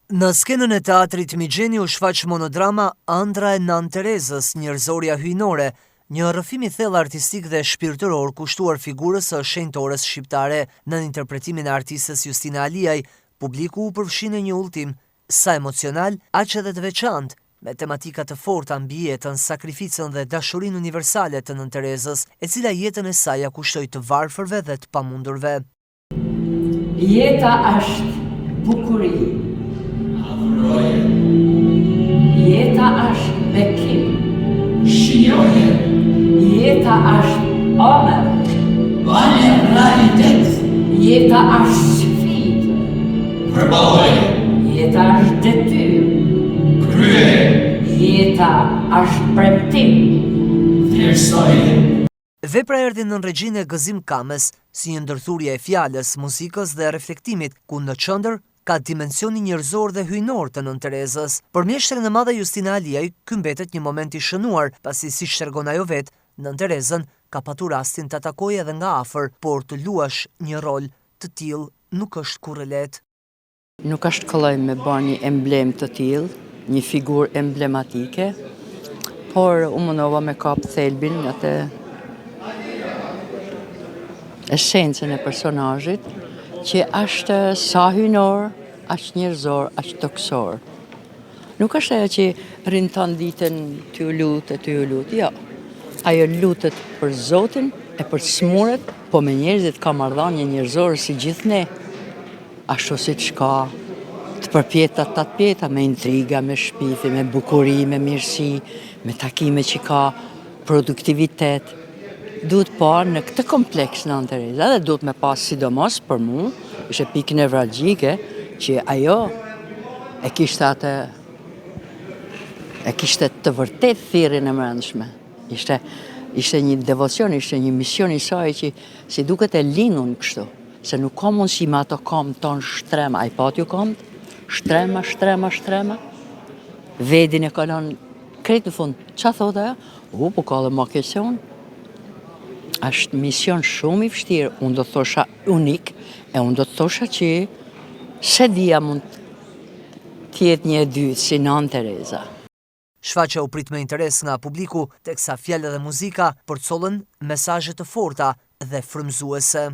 Në skenën e teatrit Migjeni u shfaq monodrama Andra e Nan Terezës, njerëzoria hyjnore, një rrëfim i thellë artistik dhe shpirtëror kushtuar figurës së shenjtores shqiptare. Në interpretimin e artistës Justina Aliaj, publiku u përfshi në një udhëtim sa emocional, aq edhe të veçantë, me tematika të forta mbi jetën, sakrificën dhe dashurinë universale të Nën Terezës, e cila jetën e saj ja kushtoi të varfërve dhe të pamundurve. Jeta është bukuri. Jeta është bekim. Shijoje. Jeta është omër. Bane realitet. Jeta është sfidë. Përballoje. Jeta është detyrë. Krye. Jeta është premtim. Vlerësoje. Vepra erdhi në regjinë e Gëzim Kamës, si një ndërthurje e fjalës, muzikës dhe reflektimit, ku në qendër ka dimensionin njerëzor dhe hyjnor të Nën Terezës. Për mjeshtren e madhe Justina Aliaj, ky mbetet një moment i shënuar, pasi siç tregon ajo vetë, Nën Terezën ka patur rastin ta takojë edhe nga afër, por të luash një rol të tillë nuk është kurrë lehtë. Nuk është kollaj me bërë një emblem të tillë, një figurë emblematike, por u mundova me kap thelbin atë esencën e personazhit, që është sa hyjnor, aq njerëzor, aq toksor. Nuk është ajo që rrin tan ditën ty u lutet, jo. Ajo lutet për Zotin e për smuret, po me njerëzit ka marrëdhënie njerëzore si gjithë ne. Ashtu siç ka të përpjeta, të atpjeta, me intriga, me shpifi, me bukuri, me mirësi, me takime që ka produktivitet. Duhet parë në këtë kompleks Nën Tereza dhe duhet me pas sidomos për mu, ishte pikë nevralgjike që ajo e kishte të vërtet thirrjen e brendshme. Ishte një devocion, ishte një mision i saj që si duket e lindur kështu, se nuk ka mundësi me ato kam ton shtrema, ai pati u kam shtrema. Vedin e ka lënë krejt në fund. Çfarë thotë ajo? Po ka dhe ma keqson. Është mision shumë i vështirë, unë do të thosha unik, e unë do të thosha që se dia mund t'jetë një e dytë si Nën Tereza. Shfaqja u prit me interes nga publiku, teksa fjalët dhe muzika përcollën mesazhe të forta dhe frymëzuese.